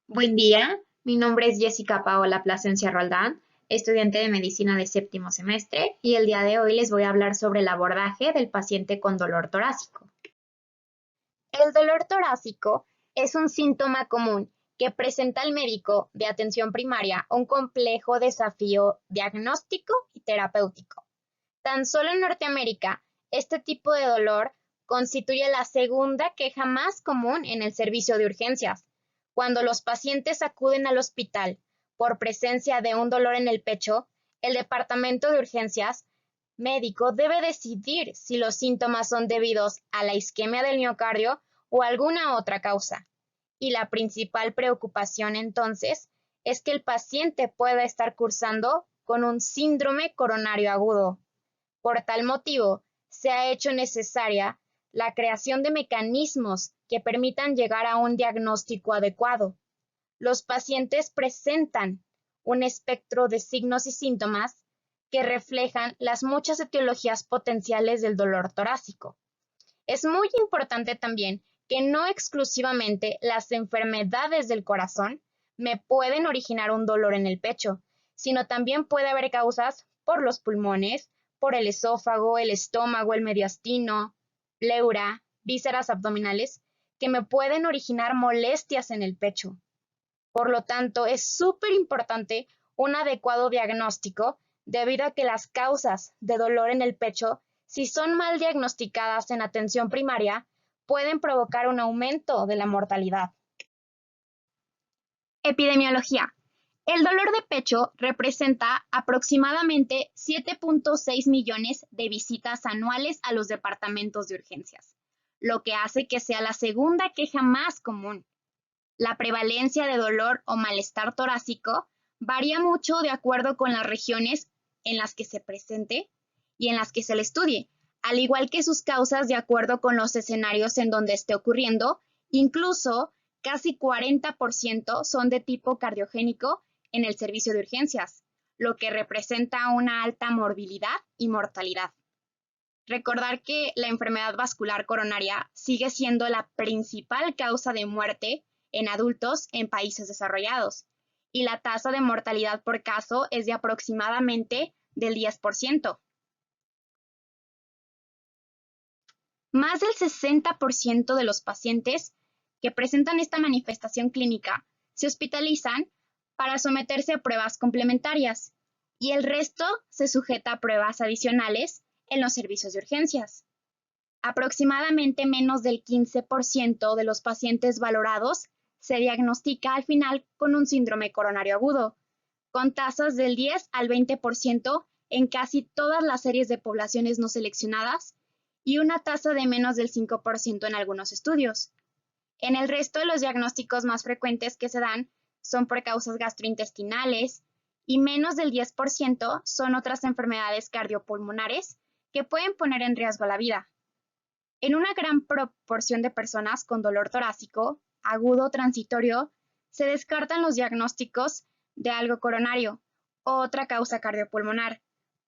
Buen día, mi nombre es Jessica Paola Plasencia Roldán, estudiante de medicina de séptimo semestre, y el día de hoy les voy a hablar sobre el abordaje del paciente con dolor torácico. El dolor torácico es un síntoma común que presenta al médico de atención primaria un complejo desafío diagnóstico y terapéutico. Tan solo en Norteamérica, este tipo de dolor constituye la segunda queja más común en el servicio de urgencias. Cuando los pacientes acuden al hospital por presencia de un dolor en el pecho, el departamento de urgencias médico debe decidir si los síntomas son debidos a la isquemia del miocardio o alguna otra causa. Y la principal preocupación entonces es que el paciente pueda estar cursando con un síndrome coronario agudo. Por tal motivo, se ha hecho necesaria la creación de mecanismos que permitan llegar a un diagnóstico adecuado. Los pacientes presentan un espectro de signos y síntomas que reflejan las muchas etiologías potenciales del dolor torácico. Es muy importante también que no exclusivamente las enfermedades del corazón me pueden originar un dolor en el pecho, sino también puede haber causas por los pulmones, por el esófago, el estómago, el mediastino, pleura, vísceras abdominales, que me pueden originar molestias en el pecho. Por lo tanto, es súper importante un adecuado diagnóstico debido a que las causas de dolor en el pecho, si son mal diagnosticadas en atención primaria, pueden provocar un aumento de la mortalidad. Epidemiología. El dolor de pecho representa aproximadamente 7.6 millones de visitas anuales a los departamentos de urgencias, lo que hace que sea la segunda queja más común. La prevalencia de dolor o malestar torácico varía mucho de acuerdo con las regiones en las que se presente y en las que se le estudie, al igual que sus causas de acuerdo con los escenarios en donde esté ocurriendo, incluso casi 40% son de tipo cardiogénico en el servicio de urgencias, lo que representa una alta morbilidad y mortalidad. Recordar que la enfermedad vascular coronaria sigue siendo la principal causa de muerte en adultos en países desarrollados y la tasa de mortalidad por caso es de aproximadamente del 10%. Más del 60% de los pacientes que presentan esta manifestación clínica se hospitalizan para someterse a pruebas complementarias y el resto se sujeta a pruebas adicionales en los servicios de urgencias. Aproximadamente menos del 15% de los pacientes valorados se diagnostica al final con un síndrome coronario agudo, con tasas del 10 al 20% en casi todas las series de poblaciones no seleccionadas y una tasa de menos del 5% en algunos estudios. En el resto de los diagnósticos más frecuentes que se dan son por causas gastrointestinales y menos del 10% son otras enfermedades cardiopulmonares que pueden poner en riesgo la vida. En una gran proporción de personas con dolor torácico, agudo o transitorio, se descartan los diagnósticos de algo coronario o otra causa cardiopulmonar,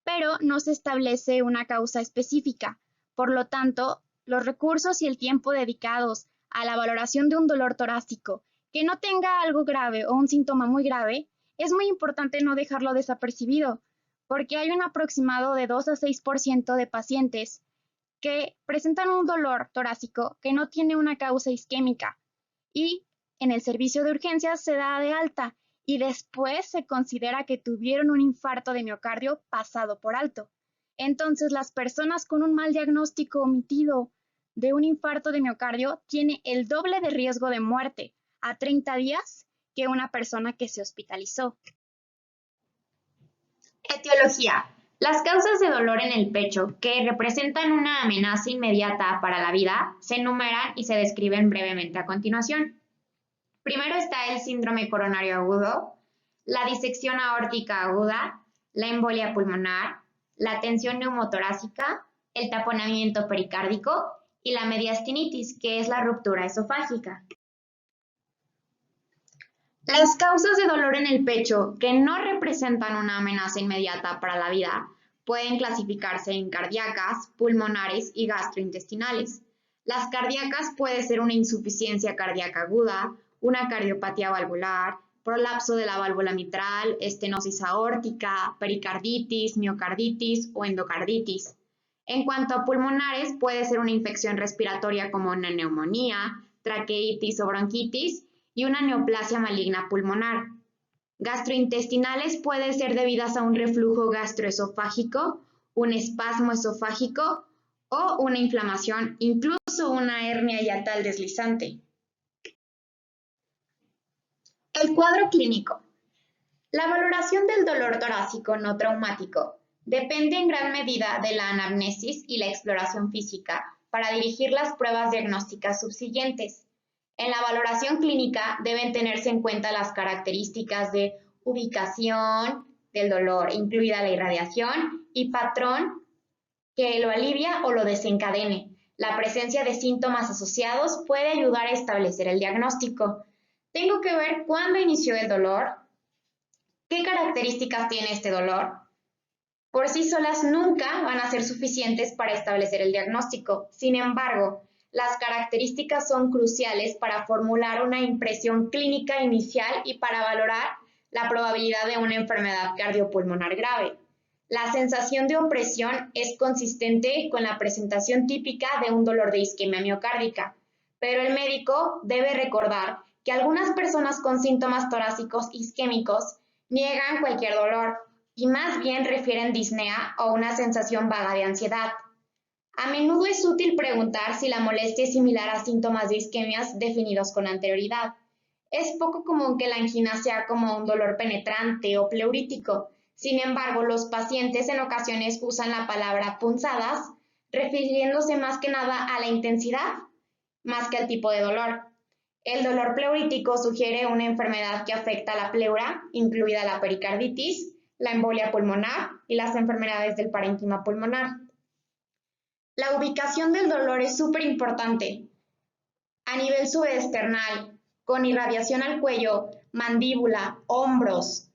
pero no se establece una causa específica. Por lo tanto, los recursos y el tiempo dedicados a la valoración de un dolor torácico que no tenga algo grave o un síntoma muy grave, es muy importante no dejarlo desapercibido, porque hay un aproximado de 2 a 6% de pacientes que presentan un dolor torácico que no tiene una causa isquémica y en el servicio de urgencias se da de alta y después se considera que tuvieron un infarto de miocardio pasado por alto. Entonces, las personas con un mal diagnóstico omitido de un infarto de miocardio tiene el doble de riesgo de muerte a 30 días que una persona que se hospitalizó. Etiología. Las causas de dolor en el pecho que representan una amenaza inmediata para la vida se enumeran y se describen brevemente a continuación. Primero está el síndrome coronario agudo, la disección aórtica aguda, la embolia pulmonar, la tensión neumotorácica, el taponamiento pericárdico y la mediastinitis, que es la ruptura esofágica. Las causas de dolor en el pecho que no representan una amenaza inmediata para la vida pueden clasificarse en cardíacas, pulmonares y gastrointestinales. Las cardíacas puede ser una insuficiencia cardíaca aguda, una cardiopatía valvular, prolapso de la válvula mitral, estenosis aórtica, pericarditis, miocarditis o endocarditis. En cuanto a pulmonares, puede ser una infección respiratoria como una neumonía, traqueitis o bronquitis y una neoplasia maligna pulmonar. Gastrointestinales pueden ser debidas a un reflujo gastroesofágico, un espasmo esofágico o una inflamación, incluso una hernia hiatal deslizante. El cuadro clínico. La valoración del dolor torácico no traumático depende en gran medida de la anamnesis y la exploración física para dirigir las pruebas diagnósticas subsiguientes. En la valoración clínica deben tenerse en cuenta las características de ubicación del dolor, incluida la irradiación, y patrón que lo alivia o lo desencadene. La presencia de síntomas asociados puede ayudar a establecer el diagnóstico. Tengo que ver cuándo inició el dolor, qué características tiene este dolor. Por sí solas nunca van a ser suficientes para establecer el diagnóstico. Sin embargo, las características son cruciales para formular una impresión clínica inicial y para valorar la probabilidad de una enfermedad cardiopulmonar grave. La sensación de opresión es consistente con la presentación típica de un dolor de isquemia miocárdica, pero el médico debe recordar que algunas personas con síntomas torácicos isquémicos niegan cualquier dolor y más bien refieren disnea o una sensación vaga de ansiedad. A menudo es útil preguntar si la molestia es similar a síntomas de isquemias definidos con anterioridad. Es poco común que la angina sea como un dolor penetrante o pleurítico. Sin embargo, los pacientes en ocasiones usan la palabra punzadas, refiriéndose más que nada a la intensidad, más que al tipo de dolor. El dolor pleurítico sugiere una enfermedad que afecta a la pleura, incluida la pericarditis, la embolia pulmonar y las enfermedades del parénquima pulmonar. La ubicación del dolor es súper importante. A nivel subesternal, con irradiación al cuello, mandíbula, hombros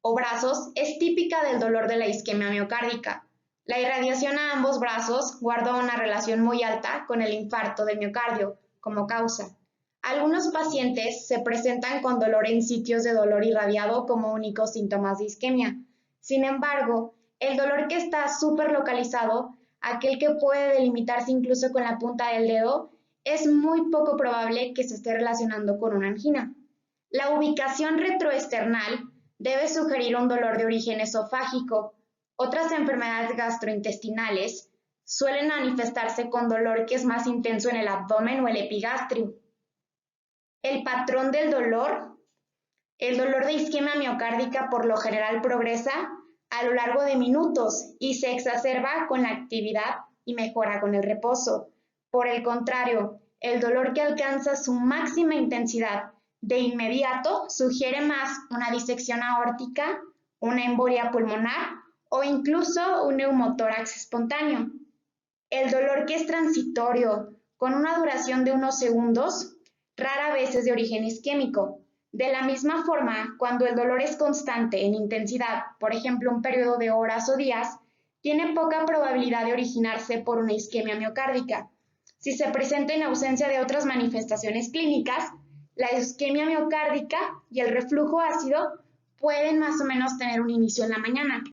o brazos, es típica del dolor de la isquemia miocárdica. La irradiación a ambos brazos guarda una relación muy alta con el infarto del miocardio como causa. Algunos pacientes se presentan con dolor en sitios de dolor irradiado como únicos síntomas de isquemia. Sin embargo, el dolor que está súper localizado, aquel que puede delimitarse incluso con la punta del dedo, es muy poco probable que se esté relacionando con una angina. La ubicación retroesternal debe sugerir un dolor de origen esofágico. Otras enfermedades gastrointestinales suelen manifestarse con dolor que es más intenso en el abdomen o el epigastrio. El patrón del dolor. El dolor de isquemia miocárdica por lo general progresa a lo largo de minutos y se exacerba con la actividad y mejora con el reposo. Por el contrario, el dolor que alcanza su máxima intensidad de inmediato sugiere más una disección aórtica, una embolia pulmonar o incluso un neumotórax espontáneo. El dolor que es transitorio, con una duración de unos segundos, rara vez es de origen isquémico. De la misma forma, cuando el dolor es constante en intensidad, por ejemplo un periodo de horas o días, tiene poca probabilidad de originarse por una isquemia miocárdica. Si se presenta en ausencia de otras manifestaciones clínicas, la isquemia miocárdica y el reflujo ácido pueden más o menos tener un inicio en la mañana.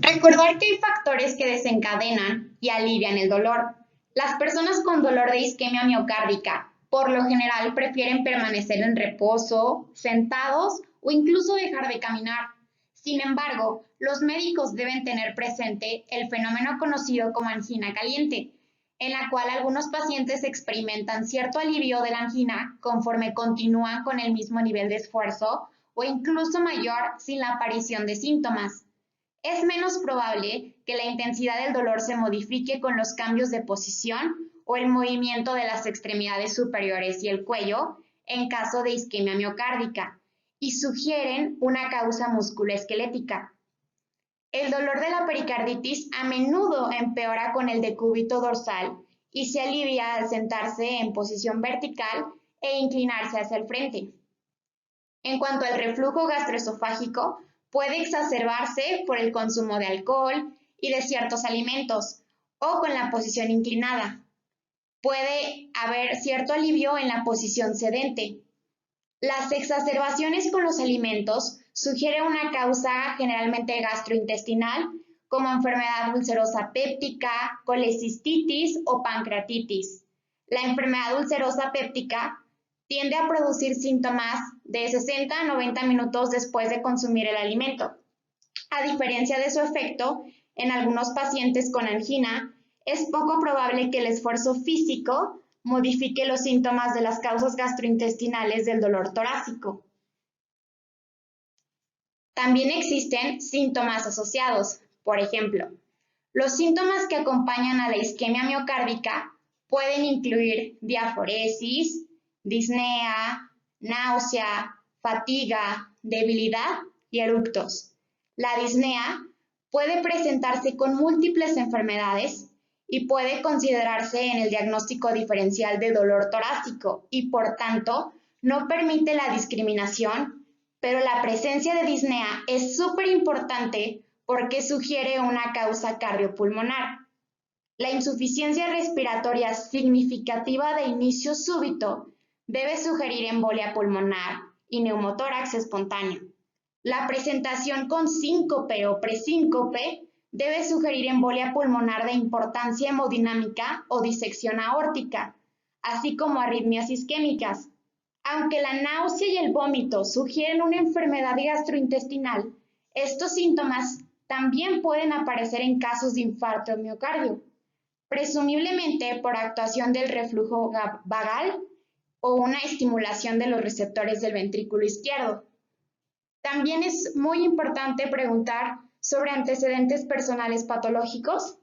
Recordar que hay factores que desencadenan y alivian el dolor. Las personas con dolor de isquemia miocárdica, por lo general, prefieren permanecer en reposo, sentados o incluso dejar de caminar. Sin embargo, los médicos deben tener presente el fenómeno conocido como angina caliente, en la cual algunos pacientes experimentan cierto alivio de la angina conforme continúan con el mismo nivel de esfuerzo o incluso mayor sin la aparición de síntomas. Es menos probable que la intensidad del dolor se modifique con los cambios de posición o el movimiento de las extremidades superiores y el cuello en caso de isquemia miocárdica y sugieren una causa musculoesquelética. El dolor de la pericarditis a menudo empeora con el decúbito dorsal y se alivia al sentarse en posición vertical e inclinarse hacia el frente. En cuanto al reflujo gastroesofágico, puede exacerbarse por el consumo de alcohol y de ciertos alimentos o con la posición inclinada. puede haber cierto alivio en la posición sedente. Las exacerbaciones con los alimentos sugieren una causa generalmente gastrointestinal, como enfermedad ulcerosa péptica, colecistitis o pancreatitis. La enfermedad ulcerosa péptica tiende a producir síntomas de 60 a 90 minutos después de consumir el alimento. A diferencia de su efecto, en algunos pacientes con angina, es poco probable que el esfuerzo físico modifique los síntomas de las causas gastrointestinales del dolor torácico. También existen síntomas asociados. Por ejemplo, los síntomas que acompañan a la isquemia miocárdica pueden incluir diaforesis, disnea, náusea, fatiga, debilidad y eructos. La disnea puede presentarse con múltiples enfermedades y puede considerarse en el diagnóstico diferencial de dolor torácico y, por tanto, no permite la discriminación, pero la presencia de disnea es súper importante porque sugiere una causa cardiopulmonar. La insuficiencia respiratoria significativa de inicio súbito debe sugerir embolia pulmonar y neumotórax espontáneo. La presentación con síncope o presíncope debe sugerir embolia pulmonar de importancia hemodinámica o disección aórtica, así como arritmias isquémicas. Aunque la náusea y el vómito sugieren una enfermedad gastrointestinal, estos síntomas también pueden aparecer en casos de infarto de miocardio, presumiblemente por actuación del reflujo vagal o una estimulación de los receptores del ventrículo izquierdo. También es muy importante preguntar sobre antecedentes personales patológicos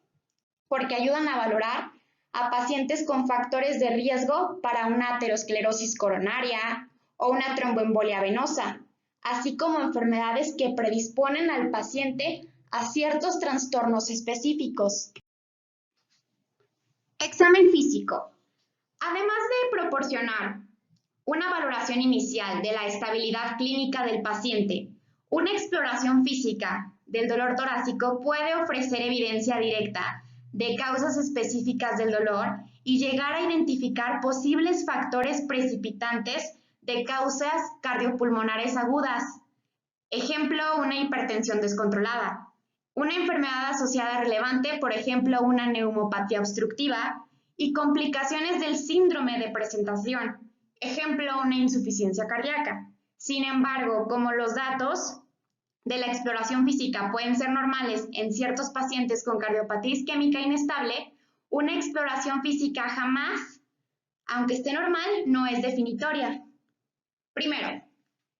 porque ayudan a valorar a pacientes con factores de riesgo para una aterosclerosis coronaria o una tromboembolia venosa, así como enfermedades que predisponen al paciente a ciertos trastornos específicos. Examen físico. Además de proporcionar una valoración inicial de la estabilidad clínica del paciente, una exploración física del dolor torácico puede ofrecer evidencia directa de causas específicas del dolor y llegar a identificar posibles factores precipitantes de causas cardiopulmonares agudas. Ejemplo, una hipertensión descontrolada. Una enfermedad asociada relevante, por ejemplo, una neumopatía obstructiva y complicaciones del síndrome de presentación. Ejemplo, una insuficiencia cardíaca. Sin embargo, como los datos de la exploración física pueden ser normales en ciertos pacientes con cardiopatía isquémica inestable, una exploración física jamás, aunque esté normal, no es definitoria. Primero,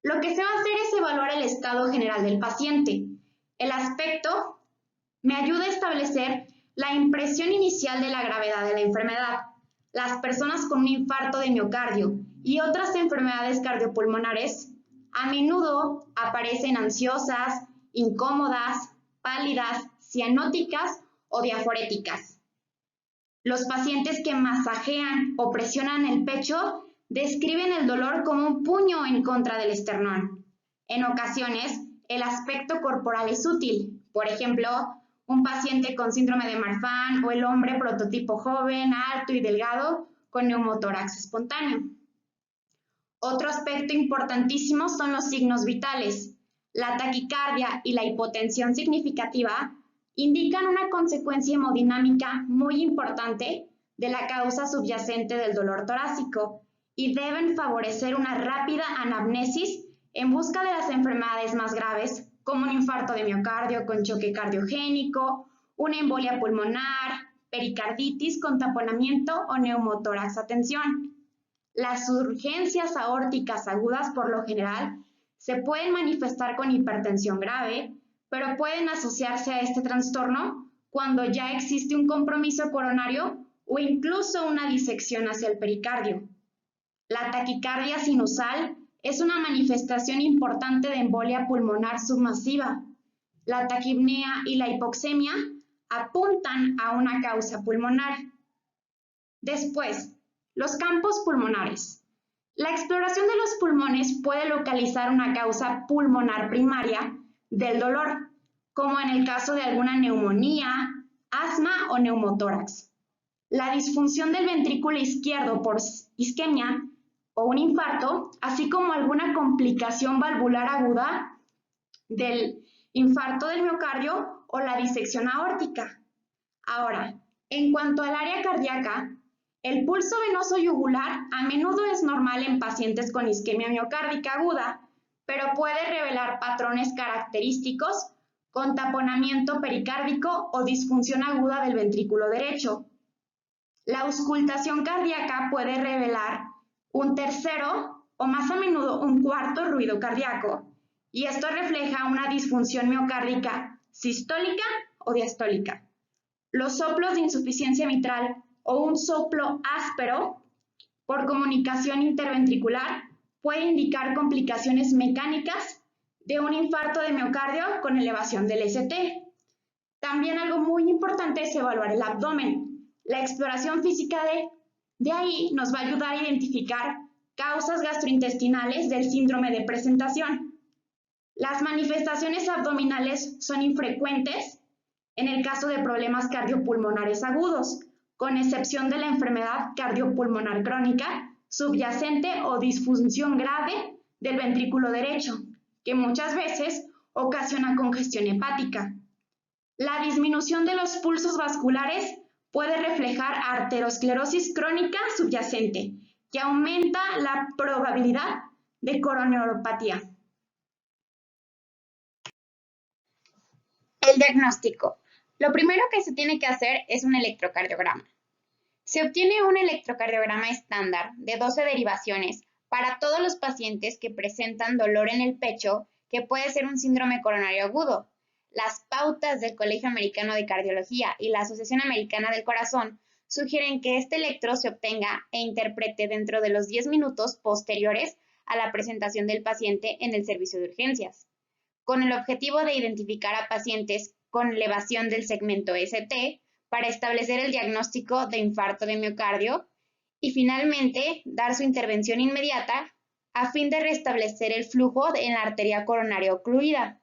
lo que se va a hacer es evaluar el estado general del paciente. El aspecto me ayuda a establecer la impresión inicial de la gravedad de la enfermedad. Las personas con un infarto de miocardio y otras enfermedades cardiopulmonares a menudo aparecen ansiosas, incómodas, pálidas, cianóticas o diaforéticas. Los pacientes que masajean o presionan el pecho describen el dolor como un puño en contra del esternón. En ocasiones, el aspecto corporal es útil. Por ejemplo, un paciente con síndrome de Marfan o el hombre prototipo joven, alto y delgado con neumotórax espontáneo. Otro aspecto importantísimo son los signos vitales. La taquicardia y la hipotensión significativa indican una consecuencia hemodinámica muy importante de la causa subyacente del dolor torácico y deben favorecer una rápida anamnesis en busca de las enfermedades más graves, como un infarto de miocardio con choque cardiogénico, una embolia pulmonar, pericarditis con taponamiento o neumotórax a tensión. Las urgencias aórticas agudas, por lo general, se pueden manifestar con hipertensión grave, pero pueden asociarse a este trastorno cuando ya existe un compromiso coronario o incluso una disección hacia el pericardio. La taquicardia sinusal es una manifestación importante de embolia pulmonar submasiva. La taquipnea y la hipoxemia apuntan a una causa pulmonar. Después, los campos pulmonares. La exploración de los pulmones puede localizar una causa pulmonar primaria del dolor, como en el caso de alguna neumonía, asma o neumotórax. la disfunción del ventrículo izquierdo por isquemia o un infarto, así como alguna complicación valvular aguda del infarto del miocardio o la disección aórtica. Ahora, en cuanto al área cardíaca, el pulso venoso yugular a menudo es normal en pacientes con isquemia miocárdica aguda, pero puede revelar patrones característicos con taponamiento pericárdico o disfunción aguda del ventrículo derecho. La auscultación cardíaca puede revelar un tercero o más a menudo un cuarto ruido cardíaco, y esto refleja una disfunción miocárdica sistólica o diastólica. Los soplos de insuficiencia mitral o un soplo áspero por comunicación interventricular puede indicar complicaciones mecánicas de un infarto de miocardio con elevación del ST. También algo muy importante es evaluar el abdomen. La exploración física de ahí nos va a ayudar a identificar causas gastrointestinales del síndrome de presentación. Las manifestaciones abdominales son infrecuentes en el caso de problemas cardiopulmonares agudos, con excepción de la enfermedad cardiopulmonar crónica, subyacente o disfunción grave del ventrículo derecho, que muchas veces ocasiona congestión hepática. La disminución de los pulsos vasculares puede reflejar arteriosclerosis crónica subyacente, que aumenta la probabilidad de coronariopatía. El diagnóstico. Lo primero que se tiene que hacer es un electrocardiograma. Se obtiene un electrocardiograma estándar de 12 derivaciones para todos los pacientes que presentan dolor en el pecho, que puede ser un síndrome coronario agudo. Las pautas del Colegio Americano de Cardiología y la Asociación Americana del Corazón sugieren que este electro se obtenga e interprete dentro de los 10 minutos posteriores a la presentación del paciente en el servicio de urgencias, con el objetivo de identificar a pacientes con elevación del segmento ST para establecer el diagnóstico de infarto de miocardio y finalmente dar su intervención inmediata a fin de restablecer el flujo en la arteria coronaria ocluida.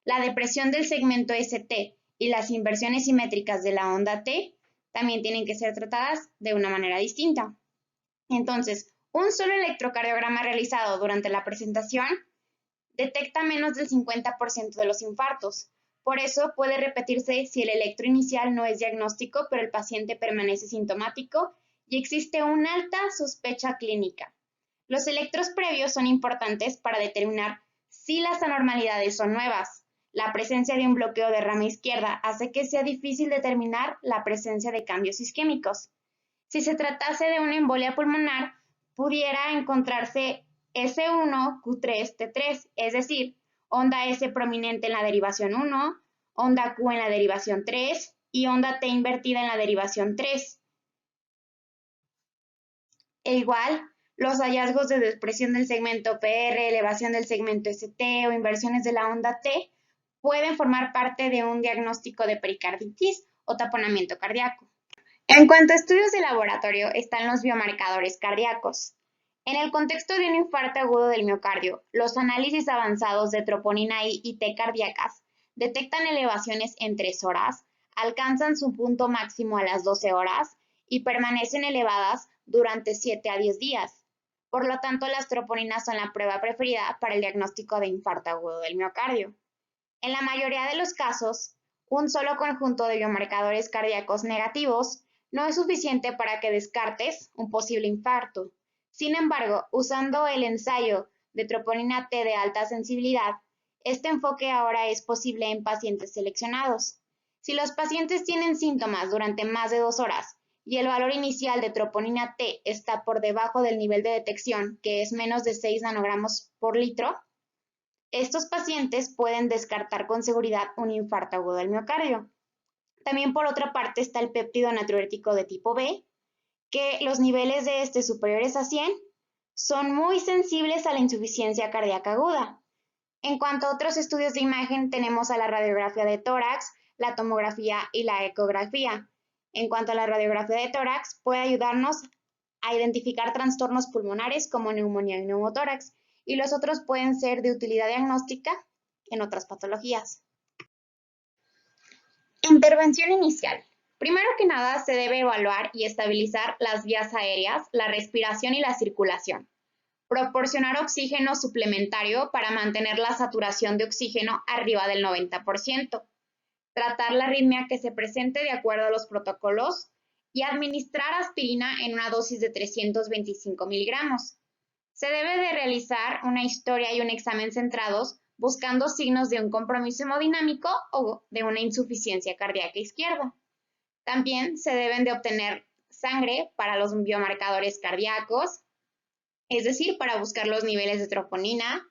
La depresión del segmento ST y las inversiones simétricas de la onda T también tienen que ser tratadas de una manera distinta. Entonces, un solo electrocardiograma realizado durante la presentación detecta menos del 50% de los infartos. Por eso puede repetirse si el electro inicial no es diagnóstico, pero el paciente permanece sintomático y existe una alta sospecha clínica. Los electros previos son importantes para determinar si las anormalidades son nuevas. La presencia de un bloqueo de rama izquierda hace que sea difícil determinar la presencia de cambios isquémicos. Si se tratase de una embolia pulmonar, pudiera encontrarse S1, Q3, T3, es decir, onda S prominente en la derivación 1, onda Q en la derivación 3 y onda T invertida en la derivación 3. E igual, los hallazgos de depresión del segmento PR, elevación del segmento ST o inversiones de la onda T pueden formar parte de un diagnóstico de pericarditis o taponamiento cardíaco. En cuanto a estudios de laboratorio, están los biomarcadores cardíacos. En el contexto de un infarto agudo del miocardio, los análisis avanzados de troponina I y T cardíacas detectan elevaciones en 3 horas, alcanzan su punto máximo a las 12 horas y permanecen elevadas durante 7 a 10 días. Por lo tanto, las troponinas son la prueba preferida para el diagnóstico de infarto agudo del miocardio. En la mayoría de los casos, un solo conjunto de biomarcadores cardíacos negativos no es suficiente para que descartes un posible infarto. Sin embargo, usando el ensayo de troponina T de alta sensibilidad, este enfoque ahora es posible en pacientes seleccionados. Si los pacientes tienen síntomas durante más de 2 horas y el valor inicial de troponina T está por debajo del nivel de detección, que es menos de 6 nanogramos por litro, estos pacientes pueden descartar con seguridad un infarto agudo del miocardio. También por otra parte está el péptido natriurético de tipo B, que los niveles de este superiores a 100 son muy sensibles a la insuficiencia cardíaca aguda. En cuanto a otros estudios de imagen, tenemos a la radiografía de tórax, la tomografía y la ecografía. En cuanto a la radiografía de tórax, puede ayudarnos a identificar trastornos pulmonares como neumonía y neumotórax, y los otros pueden ser de utilidad diagnóstica en otras patologías. Intervención inicial. Primero que nada, se debe evaluar y estabilizar las vías aéreas, la respiración y la circulación. Proporcionar oxígeno suplementario para mantener la saturación de oxígeno arriba del 90%. Tratar la arritmia que se presente de acuerdo a los protocolos y administrar aspirina en una dosis de 325 miligramos. Se debe de realizar una historia y un examen centrados buscando signos de un compromiso hemodinámico o de una insuficiencia cardíaca izquierda. También se deben de obtener sangre para los biomarcadores cardíacos, es decir, para buscar los niveles de troponina,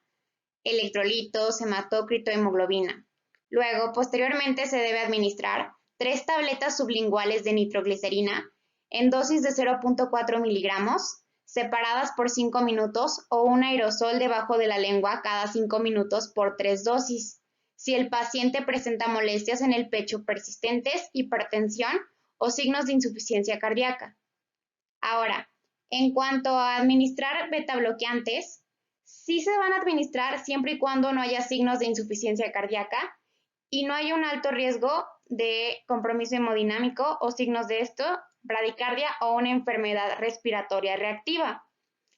electrolitos, hematócrito, hemoglobina. Luego, posteriormente, se debe administrar 3 tabletas sublinguales de nitroglicerina en dosis de 0.4 miligramos, separadas por 5 minutos, o un aerosol debajo de la lengua cada 5 minutos por 3 dosis. Si el paciente presenta molestias en el pecho persistentes, hipertensión o signos de insuficiencia cardíaca. Ahora, en cuanto a administrar betabloqueantes, sí se van a administrar siempre y cuando no haya signos de insuficiencia cardíaca y no haya un alto riesgo de compromiso hemodinámico o signos de esto, bradicardia o una enfermedad respiratoria reactiva.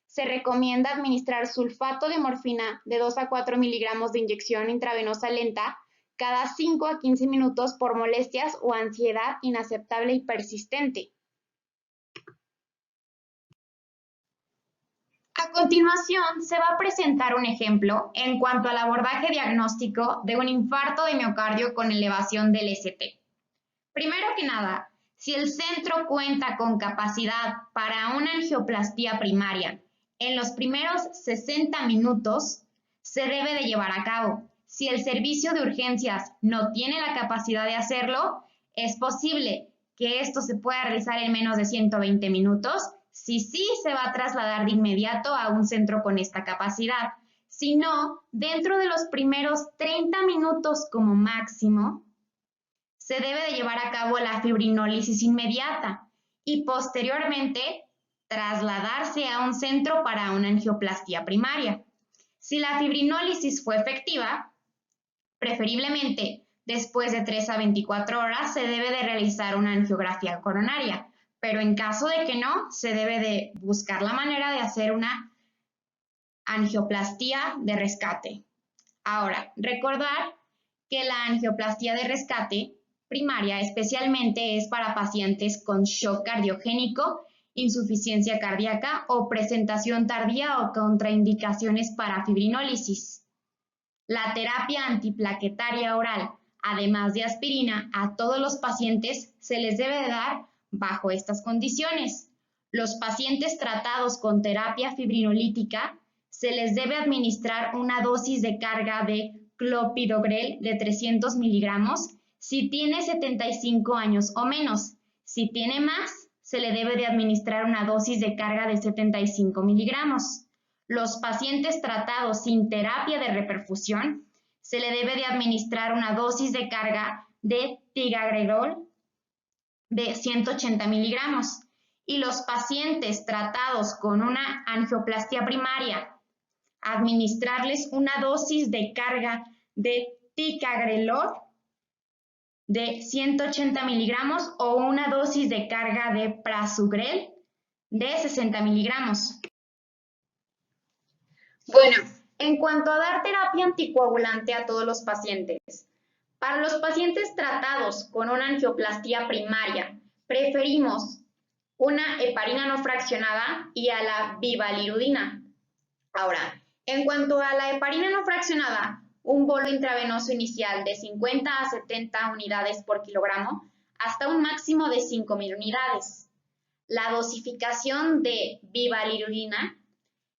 Se recomienda administrar sulfato de morfina de 2 a 4 miligramos de inyección intravenosa lenta cada 5 a 15 minutos por molestias o ansiedad inaceptable y persistente. A continuación, se va a presentar un ejemplo en cuanto al abordaje diagnóstico de un infarto de miocardio con elevación del ST. Primero que nada, si el centro cuenta con capacidad para una angioplastía primaria en los primeros 60 minutos, se debe de llevar a cabo. Si el servicio de urgencias no tiene la capacidad de hacerlo, es posible que esto se pueda realizar en menos de 120 minutos. Si sí, se va a trasladar de inmediato a un centro con esta capacidad. Si no, dentro de los primeros 30 minutos como máximo, se debe de llevar a cabo la fibrinólisis inmediata y posteriormente trasladarse a un centro para una angioplastía primaria. Si la fibrinólisis fue efectiva, preferiblemente después de 3 a 24 horas se debe de realizar una angiografía coronaria, pero en caso de que no, se debe de buscar la manera de hacer una angioplastía de rescate. Ahora, recordar que la angioplastía de rescate primaria especialmente es para pacientes con shock cardiogénico, insuficiencia cardíaca o presentación tardía o contraindicaciones para fibrinólisis. La terapia antiplaquetaria oral, además de aspirina, a todos los pacientes se les debe de dar bajo estas condiciones. Los pacientes tratados con terapia fibrinolítica se les debe administrar una dosis de carga de clopidogrel de 300 miligramos si tiene 75 años o menos. Si tiene más, se le debe de administrar una dosis de carga de 75 miligramos. Los pacientes tratados sin terapia de reperfusión se le debe de administrar una dosis de carga de ticagrelor de 180 miligramos. Y los pacientes tratados con una angioplastía primaria, administrarles una dosis de carga de ticagrelor de 180 miligramos o una dosis de carga de prasugrel de 60 miligramos. Bueno, en cuanto a dar terapia anticoagulante a todos los pacientes, para los pacientes tratados con una angioplastía primaria, preferimos una heparina no fraccionada y a la bivalirudina. Ahora, en cuanto a la heparina no fraccionada, un bolo intravenoso inicial de 50 a 70 unidades por kilogramo hasta un máximo de 5.000 unidades. La dosificación de bivalirudina,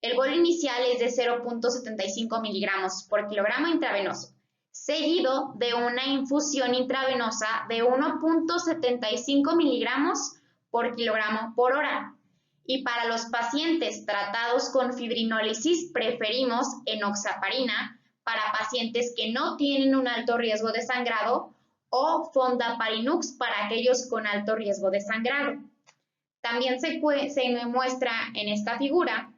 el bolo inicial es de 0.75 miligramos por kilogramo intravenoso, seguido de una infusión intravenosa de 1.75 miligramos por kilogramo por hora. Y para los pacientes tratados con fibrinólisis, preferimos enoxaparina para pacientes que no tienen un alto riesgo de sangrado o fondaparinux para aquellos con alto riesgo de sangrado. También se muestra en esta figura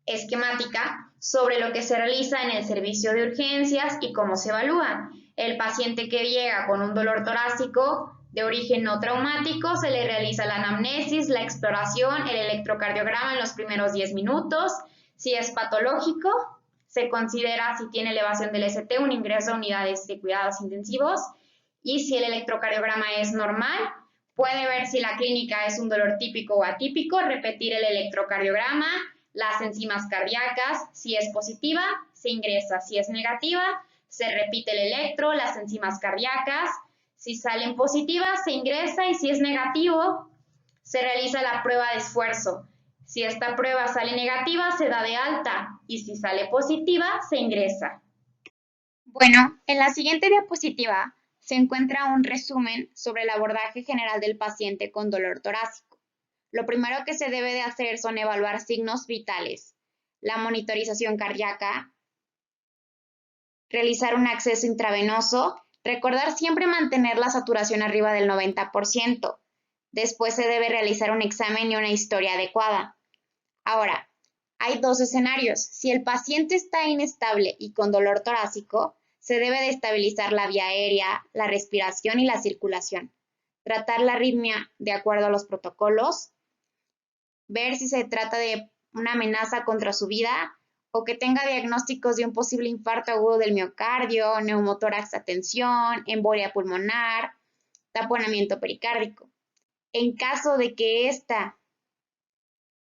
esquemática sobre lo que se realiza en el servicio de urgencias y cómo se evalúa. El paciente que llega con un dolor torácico de origen no traumático, se le realiza la anamnesis, la exploración, el electrocardiograma en los primeros 10 minutos. Si es patológico, se considera, si tiene elevación del ST, un ingreso a unidades de cuidados intensivos. Y si el electrocardiograma es normal, puede ver si la clínica es un dolor típico o atípico, repetir el electrocardiograma, las enzimas cardíacas. Si es positiva, se ingresa. Si es negativa, se repite el electro, las enzimas cardíacas. Si salen positivas, se ingresa, y si es negativo, se realiza la prueba de esfuerzo. Si esta prueba sale negativa, se da de alta, y si sale positiva, se ingresa. Bueno, en la siguiente diapositiva se encuentra un resumen sobre el abordaje general del paciente con dolor torácico. Lo primero que se debe de hacer son evaluar signos vitales, la monitorización cardíaca, realizar un acceso intravenoso, recordar siempre mantener la saturación arriba del 90%. Después se debe realizar un examen y una historia adecuada. Ahora, hay dos escenarios. Si el paciente está inestable y con dolor torácico, se debe de estabilizar la vía aérea, la respiración y la circulación. Tratar la arritmia de acuerdo a los protocolos. Ver si se trata de una amenaza contra su vida o que tenga diagnósticos de un posible infarto agudo del miocardio, neumotórax a tensión, embolia pulmonar, taponamiento pericárdico. En caso de que esta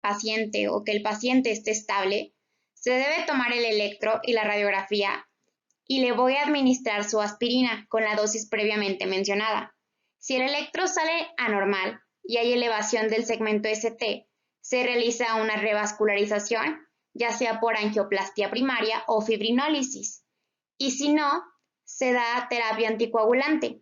paciente o que el paciente esté estable, se debe tomar el electro y la radiografía y le voy a administrar su aspirina con la dosis previamente mencionada. Si el electro sale anormal y hay elevación del segmento ST, se realiza una revascularización, ya sea por angioplastia primaria o fibrinólisis, y si no, se da terapia anticoagulante.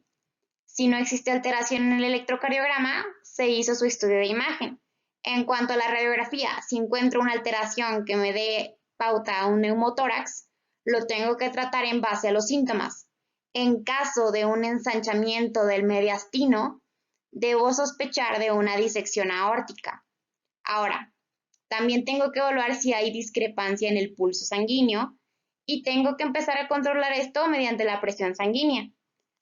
Si no existe alteración en el electrocardiograma, se hizo su estudio de imagen. En cuanto a la radiografía, si encuentro una alteración que me dé pauta a un neumotórax, lo tengo que tratar en base a los síntomas. En caso de un ensanchamiento del mediastino, debo sospechar de una disección aórtica. Ahora, también tengo que evaluar si hay discrepancia en el pulso sanguíneo y tengo que empezar a controlar esto mediante la presión sanguínea.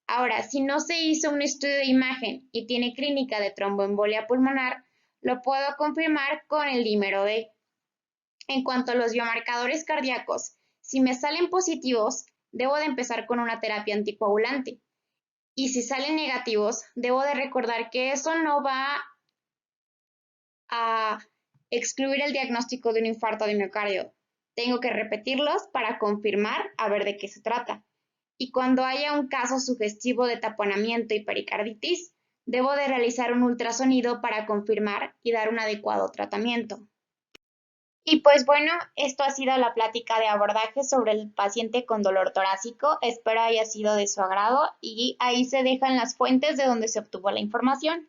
Ahora, si no se hizo un estudio de imagen y tiene clínica de tromboembolia pulmonar, lo puedo confirmar con el dímero D. En cuanto a los biomarcadores cardíacos, si me salen positivos, debo de empezar con una terapia anticoagulante. Y si salen negativos, debo de recordar que eso no va a excluir el diagnóstico de un infarto de miocardio. Tengo que repetirlos para confirmar a ver de qué se trata. Y cuando haya un caso sugestivo de taponamiento y pericarditis, debo de realizar un ultrasonido para confirmar y dar un adecuado tratamiento. Y pues bueno, esto ha sido la plática de abordaje sobre el paciente con dolor torácico. Espero haya sido de su agrado y ahí se dejan las fuentes de donde se obtuvo la información.